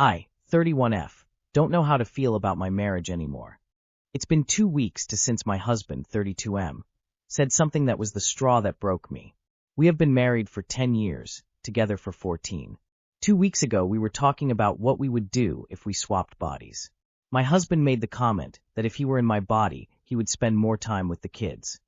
I, 31F, don't know how to feel about my marriage anymore. It's been 2 weeks since my husband, 32M, said something that was the straw that broke me. We have been married for 10 years, together for 14. 2 weeks ago we were talking about what we would do if we swapped bodies. My husband made the comment that if he were in my body, he would spend more time with the kids.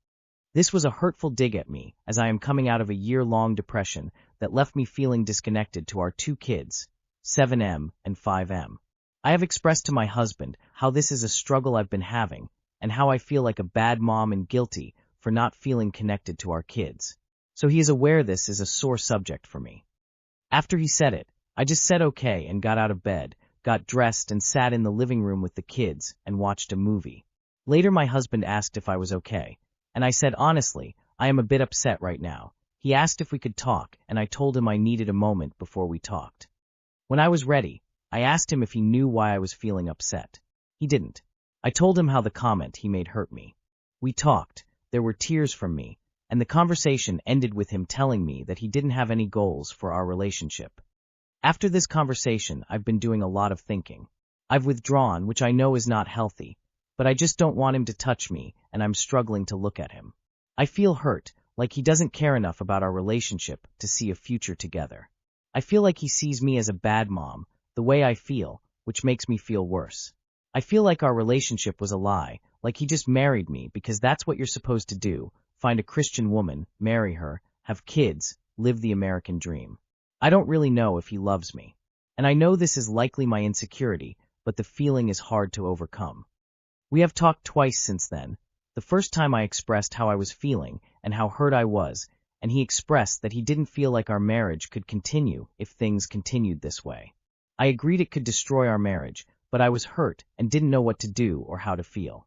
This was a hurtful dig at me, as I am coming out of a year-long depression that left me feeling disconnected to our 2 kids, 7M and 5M. I have expressed to my husband how this is a struggle I've been having, and how I feel like a bad mom and guilty for not feeling connected to our kids. So he is aware this is a sore subject for me. After he said it, I just said okay and got out of bed, got dressed and sat in the living room with the kids and watched a movie. Later my husband asked if I was okay, and I said honestly, I am a bit upset right now. He asked if we could talk, and I told him I needed a moment before we talked. When I was ready, I asked him if he knew why I was feeling upset. He didn't. I told him how the comment he made hurt me. We talked, there were tears from me, and the conversation ended with him telling me that he didn't have any goals for our relationship. After this conversation, I've been doing a lot of thinking. I've withdrawn, which I know is not healthy, but I just don't want him to touch me, and I'm struggling to look at him. I feel hurt, like he doesn't care enough about our relationship to see a future together. I feel like he sees me as a bad mom, the way I feel, which makes me feel worse. I feel like our relationship was a lie, like he just married me because that's what you're supposed to do, find a Christian woman, marry her, have kids, live the American dream. I don't really know if he loves me. And I know this is likely my insecurity, but the feeling is hard to overcome. We have talked twice since then. The first time I expressed how I was feeling and how hurt I was, and he expressed that he didn't feel like our marriage could continue if things continued this way. I agreed it could destroy our marriage, but I was hurt and didn't know what to do or how to feel.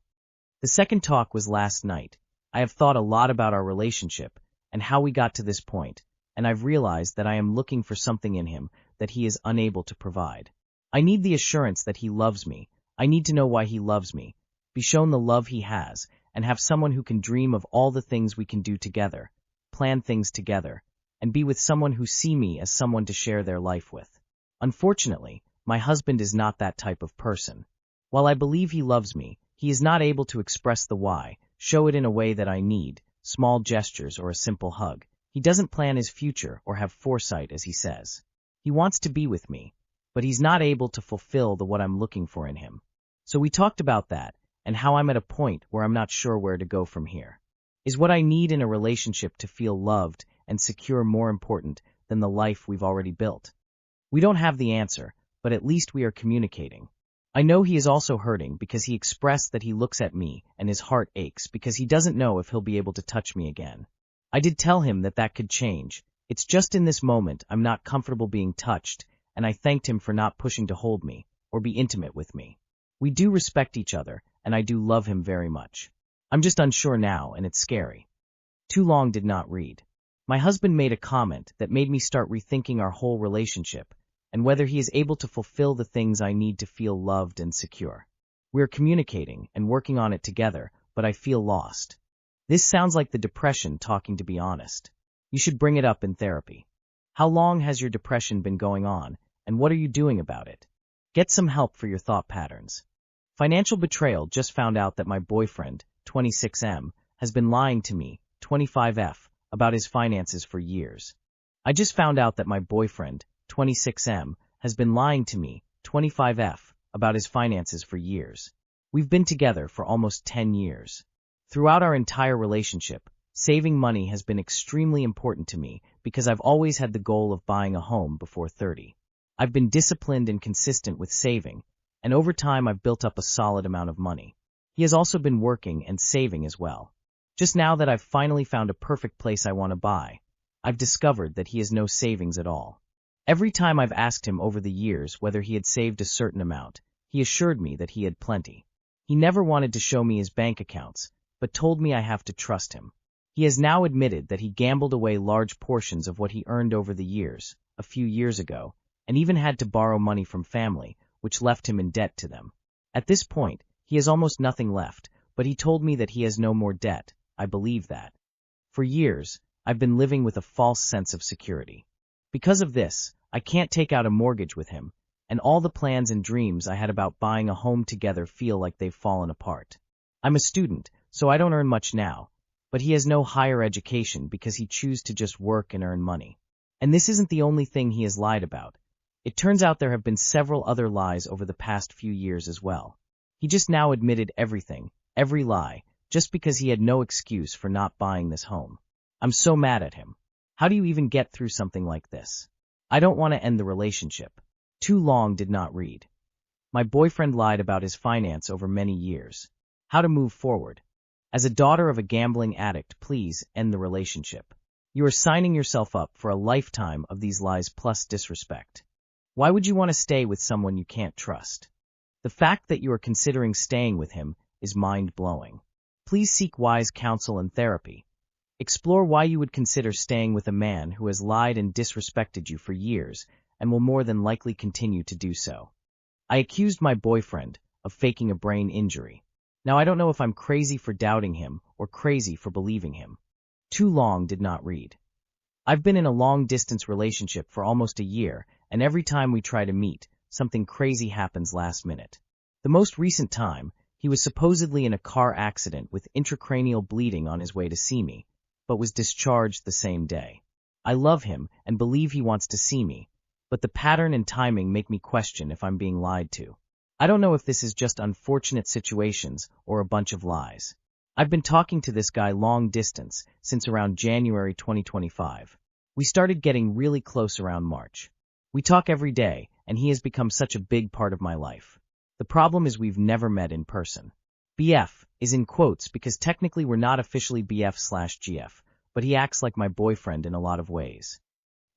The second talk was last night. I have thought a lot about our relationship and how we got to this point, and I've realized that I am looking for something in him that he is unable to provide. I need the assurance that he loves me. I need to know why he loves me, be shown the love he has, and have someone who can dream of all the things we can do together, plan things together, and be with someone who sees me as someone to share their life with. Unfortunately, my husband is not that type of person. While I believe he loves me, he is not able to express the why, show it in a way that I need, small gestures or a simple hug. He doesn't plan his future or have foresight, as he says. He wants to be with me, but he's not able to fulfill what I'm looking for in him. So we talked about that, and how I'm at a point where I'm not sure where to go from here. Is what I need in a relationship to feel loved and secure more important than the life we've already built? We don't have the answer, but at least we are communicating. I know he is also hurting because he expressed that he looks at me and his heart aches because he doesn't know if he'll be able to touch me again. I did tell him that could change. It's just in this moment I'm not comfortable being touched, and I thanked him for not pushing to hold me or be intimate with me. We do respect each other, and I do love him very much. I'm just unsure now, and it's scary. Too long did not read. My husband made a comment that made me start rethinking our whole relationship, and whether he is able to fulfill the things I need to feel loved and secure. We're communicating and working on it together, but I feel lost. This sounds like the depression talking, to be honest. You should bring it up in therapy. How long has your depression been going on, and what are you doing about it? Get some help for your thought patterns. Financial betrayal just found out that my boyfriend, 26M, has been lying to me, 25F, about his finances for years. I just found out that my boyfriend, 26M, has been lying to me, 25F, about his finances for years. We've been together for almost 10 years. Throughout our entire relationship, saving money has been extremely important to me because I've always had the goal of buying a home before 30. I've been disciplined and consistent with saving, and over time I've built up a solid amount of money. He has also been working and saving as well. Just now that I've finally found a perfect place I want to buy, I've discovered that he has no savings at all. Every time I've asked him over the years whether he had saved a certain amount, he assured me that he had plenty. He never wanted to show me his bank accounts, but told me I have to trust him. He has now admitted that he gambled away large portions of what he earned over the years, a few years ago, and even had to borrow money from family, which left him in debt to them. At this point, he has almost nothing left, but he told me that he has no more debt. I believe that. For years, I've been living with a false sense of security. Because of this, I can't take out a mortgage with him, and all the plans and dreams I had about buying a home together feel like they've fallen apart. I'm a student, so I don't earn much now, but he has no higher education because he chooses to just work and earn money. And this isn't the only thing he has lied about. It turns out there have been several other lies over the past few years as well. He just now admitted everything, every lie, just because he had no excuse for not buying this home. I'm so mad at him. How do you even get through something like this? I don't want to end the relationship. Too long did not read. My boyfriend lied about his finance over many years. How to move forward. As a daughter of a gambling addict, please end the relationship. You are signing yourself up for a lifetime of these lies plus disrespect. Why would you want to stay with someone you can't trust? The fact that you are considering staying with him is mind-blowing. Please seek wise counsel and therapy. Explore why you would consider staying with a man who has lied and disrespected you for years and will more than likely continue to do so. I accused my boyfriend of faking a brain injury. Now I don't know if I'm crazy for doubting him or crazy for believing him. Too long did not read. I've been in a long-distance relationship for almost a year, and every time we try to meet, something crazy happens last minute. The most recent time, he was supposedly in a car accident with intracranial bleeding on his way to see me, but was discharged the same day. I love him and believe he wants to see me, but the pattern and timing make me question if I'm being lied to. I don't know if this is just unfortunate situations or a bunch of lies. I've been talking to this guy long distance since around January 2025. We started getting really close around March. We talk every day, and he has become such a big part of my life. The problem is we've never met in person. BF is in quotes because technically we're not officially BF/GF, but he acts like my boyfriend in a lot of ways.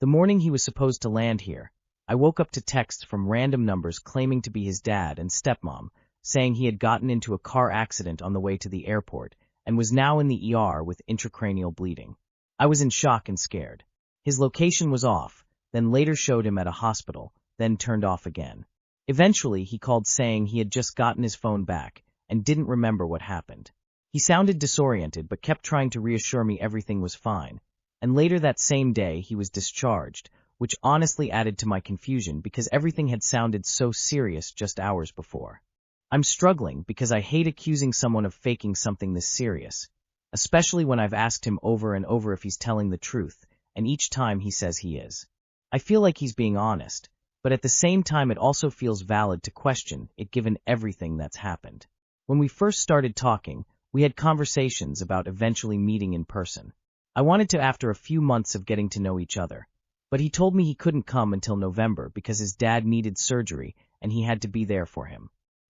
The morning he was supposed to land here, I woke up to texts from random numbers claiming to be his dad and stepmom, saying he had gotten into a car accident on the way to the airport and was now in the ER with intracranial bleeding. I was in shock and scared. His location was off, then later showed him at a hospital, then turned off again. Eventually, he called saying he had just gotten his phone back and didn't remember what happened. He sounded disoriented but kept trying to reassure me everything was fine, and later that same day he was discharged, which honestly added to my confusion because everything had sounded so serious just hours before. I'm struggling because I hate accusing someone of faking something this serious, especially when I've asked him over and over if he's telling the truth, and each time he says he is. I feel like he's being honest, but at the same time it also feels valid to question it given everything that's happened. When we first started talking, we had conversations about eventually meeting in person. I wanted to after a few months of getting to know each other, but he told me he couldn't come until November because his dad needed surgery and he had to be there for him.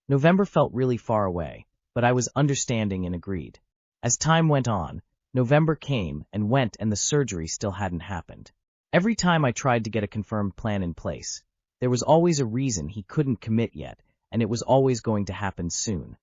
November felt really far away, but I was understanding and agreed. As time went on, November came and went and the surgery still hadn't happened. Every time I tried to get a confirmed plan in place, there was always a reason he couldn't commit yet, and it was always going to happen soon.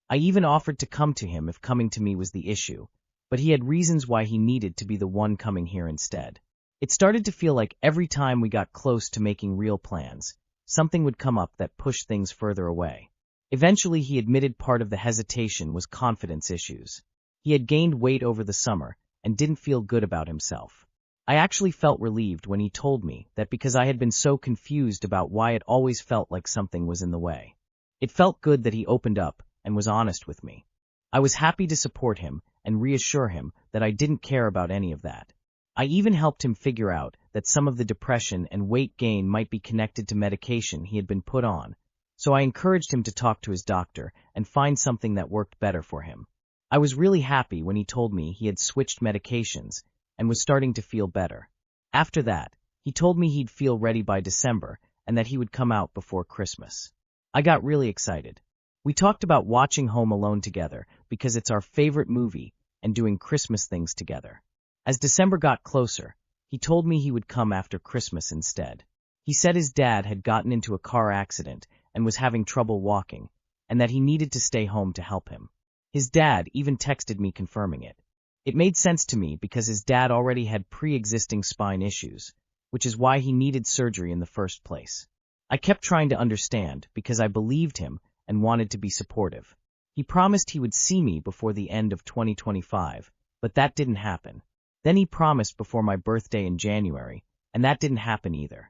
I even offered to come to him if coming to me was the issue, but he had reasons why he needed to be the one coming here instead. It started to feel like every time we got close to making real plans, something would come up that pushed things further away. Eventually, he admitted part of the hesitation was confidence issues. He had gained weight over the summer and didn't feel good about himself. I actually felt relieved when he told me that because I had been so confused about why it always felt like something was in the way. It felt good that he opened up and was honest with me. I was happy to support him and reassure him that I didn't care about any of that. I even helped him figure out that some of the depression and weight gain might be connected to medication he had been put on, so I encouraged him to talk to his doctor and find something that worked better for him. I was really happy when he told me he had switched medications and was starting to feel better. After that, he told me he'd feel ready by December and that he would come out before Christmas. I got really excited. We talked about watching Home Alone together because it's our favorite movie and doing Christmas things together. As December got closer, he told me he would come after Christmas instead. He said his dad had gotten into a car accident and was having trouble walking, and that he needed to stay home to help him. His dad even texted me confirming it. It made sense to me because his dad already had pre-existing spine issues, which is why he needed surgery in the first place. I kept trying to understand because I believed him and wanted to be supportive. He promised he would see me before the end of 2025, but that didn't happen. Then he promised before my birthday in January, and that didn't happen either.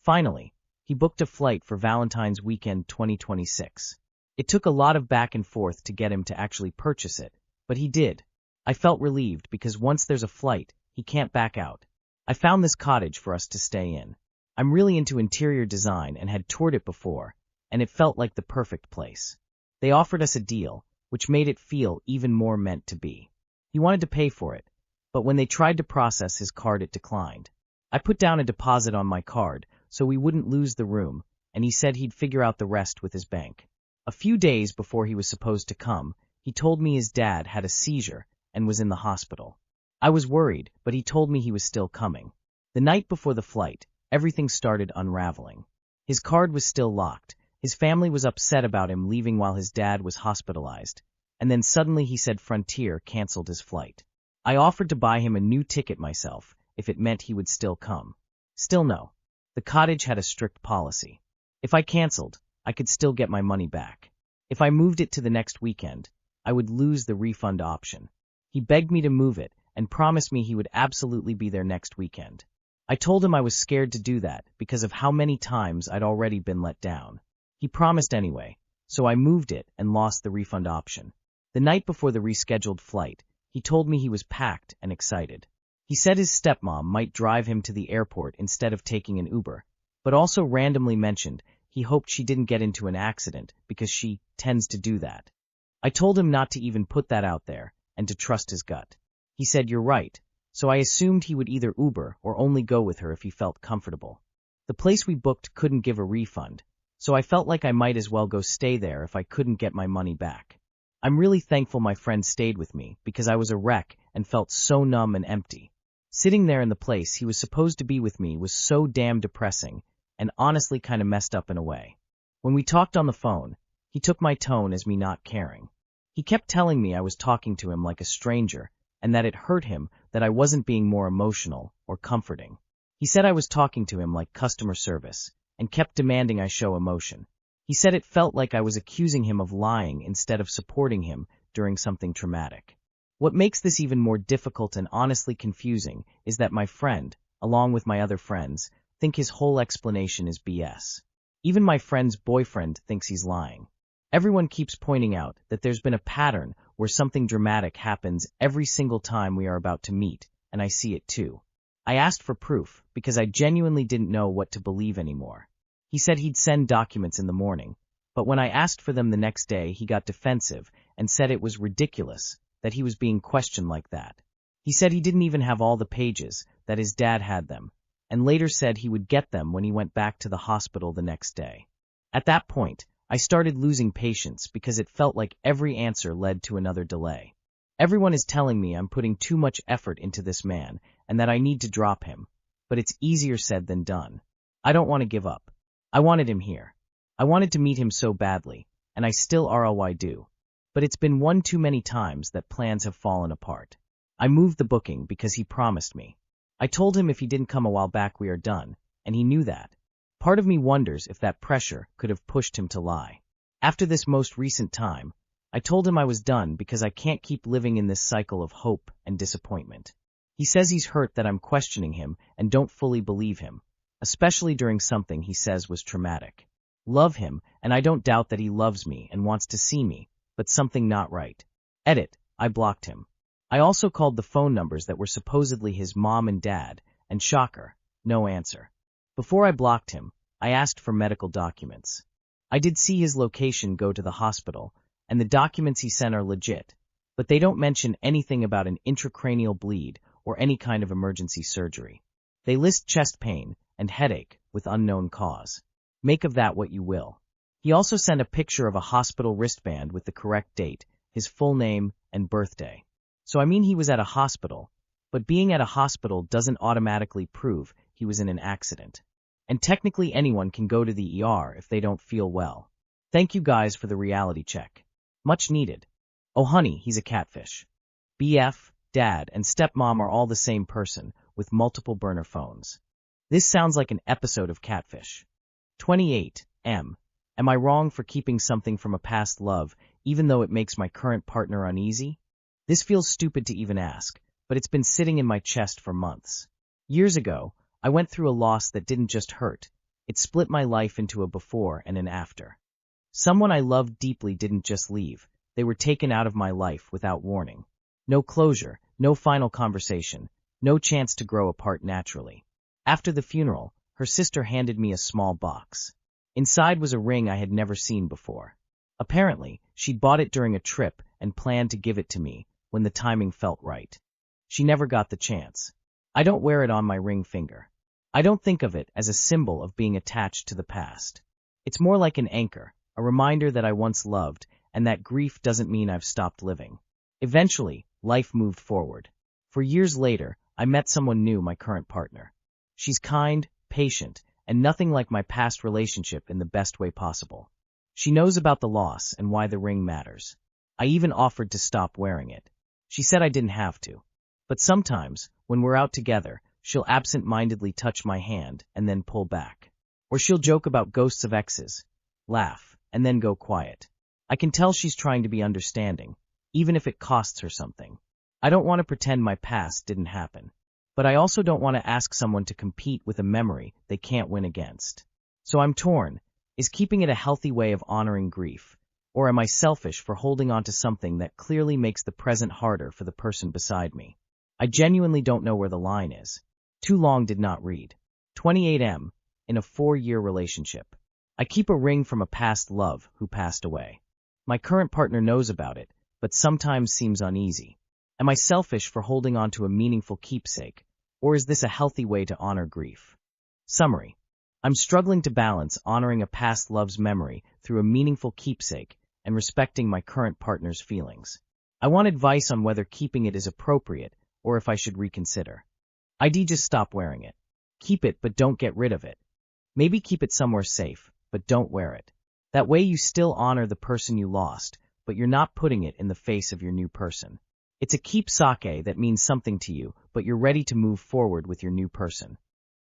Finally, He booked a flight for Valentine's weekend 2026. It took a lot of back and forth to get him to actually purchase it, but he did. I felt relieved because once there's a flight, he can't back out. I found this cottage for us to stay in. I'm really into interior design and had toured it before, and it felt like the perfect place. They offered us a deal, which made it feel even more meant to be. He wanted to pay for it, but when they tried to process his card it declined. I put down a deposit on my card so we wouldn't lose the room, and he said he'd figure out the rest with his bank. A few days before he was supposed to come, he told me his dad had a seizure and was in the hospital. I was worried, but he told me he was still coming. The night before the flight, everything started unraveling. His card was still locked. His family was upset about him leaving while his dad was hospitalized, and then suddenly he said Frontier canceled his flight. I offered to buy him a new ticket myself if it meant he would still come. Still no. The cottage had a strict policy. If I canceled, I could still get my money back. If I moved it to the next weekend, I would lose the refund option. He begged me to move it and promised me he would absolutely be there next weekend. I told him I was scared to do that because of how many times I'd already been let down. He promised anyway, so I moved it and lost the refund option. The night before the rescheduled flight, he told me he was packed and excited. He said his stepmom might drive him to the airport instead of taking an Uber, but also randomly mentioned he hoped she didn't get into an accident because she tends to do that. I told him not to even put that out there and to trust his gut. He said, "You're right," so I assumed he would either Uber or only go with her if he felt comfortable. The place we booked couldn't give a refund, so I felt like I might as well go stay there if I couldn't get my money back. I'm really thankful my friend stayed with me because I was a wreck and felt so numb and empty. Sitting there in the place he was supposed to be with me was so damn depressing and honestly kind of messed up in a way. When we talked on the phone, he took my tone as me not caring. He kept telling me I was talking to him like a stranger and that it hurt him that I wasn't being more emotional or comforting. He said I was talking to him like customer service and kept demanding I show emotion. He said it felt like I was accusing him of lying instead of supporting him during something traumatic. What makes this even more difficult and honestly confusing is that my friend, along with my other friends, think his whole explanation is BS. Even my friend's boyfriend thinks he's lying. Everyone keeps pointing out that there's been a pattern where something dramatic happens every single time we are about to meet, and I see it too. I asked for proof because I genuinely didn't know what to believe anymore. He said he'd send documents in the morning, but when I asked for them the next day, he got defensive and said it was ridiculous that he was being questioned like that. He said he didn't even have all the pages, that his dad had them, and later said he would get them when he went back to the hospital the next day. At that point, I started losing patience because it felt like every answer led to another delay. Everyone is telling me I'm putting too much effort into this man and that I need to drop him, but it's easier said than done. I don't want to give up. I wanted him here. I wanted to meet him so badly, and I still RLY do. But it's been one too many times that plans have fallen apart. I moved the booking because he promised me. I told him if he didn't come a while back we are done, and he knew that. Part of me wonders if that pressure could have pushed him to lie. After this most recent time, I told him I was done because I can't keep living in this cycle of hope and disappointment. He says he's hurt that I'm questioning him and don't fully believe him, especially during something he says was traumatic. Love him, and I don't doubt that he loves me and wants to see me, but something not right. Edit, I blocked him. I also called the phone numbers that were supposedly his mom and dad, and shocker, no answer. Before I blocked him, I asked for medical documents. I did see his location go to the hospital, and the documents he sent are legit, but they don't mention anything about an intracranial bleed or any kind of emergency surgery. They list chest pain and headache with unknown cause. Make of that what you will. He also sent a picture of a hospital wristband with the correct date, his full name, and birthday. So I mean he was at a hospital, but being at a hospital doesn't automatically prove he was in an accident. And technically anyone can go to the ER if they don't feel well. Thank you guys for the reality check. Much needed. Oh honey, he's a catfish. BF, dad, and stepmom are all the same person, with multiple burner phones. This sounds like an episode of Catfish. 28. Am I wrong for keeping something from a past love, even though it makes my current partner uneasy? This feels stupid to even ask, but it's been sitting in my chest for months. Years ago, I went through a loss that didn't just hurt, It split my life into a before and an after. Someone I loved deeply didn't just leave, they were taken out of my life without warning. No closure, no final conversation, no chance to grow apart naturally. After the funeral, her sister handed me a small box. Inside was a ring I had never seen before. Apparently, she'd bought it during a trip and planned to give it to me when the timing felt right. She never got the chance. I don't wear it on my ring finger. I don't think of it as a symbol of being attached to the past. It's more like an anchor, a reminder that I once loved, and that grief doesn't mean I've stopped living. Eventually, life moved forward. For years later, I met someone new, my current partner. She's kind, patient, and nothing like my past relationship in the best way possible. She knows about the loss and why the ring matters. I even offered to stop wearing it. She said I didn't have to. But sometimes, when we're out together, she'll absent-mindedly touch my hand and then pull back. Or she'll joke about ghosts of exes, laugh, and then go quiet. I can tell she's trying to be understanding, even if it costs her something. I don't want to pretend my past didn't happen. But I also don't want to ask someone to compete with a memory they can't win against. So I'm torn. Is keeping it a healthy way of honoring grief? Or am I selfish for holding on to something that clearly makes the present harder for the person beside me? I genuinely don't know where the line is. Too long did not read. 28M, in a 4-year relationship. I keep a ring from a past love who passed away. My current partner knows about it, but sometimes seems uneasy. Am I selfish for holding on to a meaningful keepsake, or is this a healthy way to honor grief? Summary. I'm struggling to balance honoring a past love's memory through a meaningful keepsake and respecting my current partner's feelings. I want advice on whether keeping it is appropriate or if I should reconsider. I'd just stop wearing it. Keep it, but don't get rid of it. Maybe keep it somewhere safe, but don't wear it. That way you still honor the person you lost, but you're not putting it in the face of your new person. It's a keepsake that means something to you, but you're ready to move forward with your new person.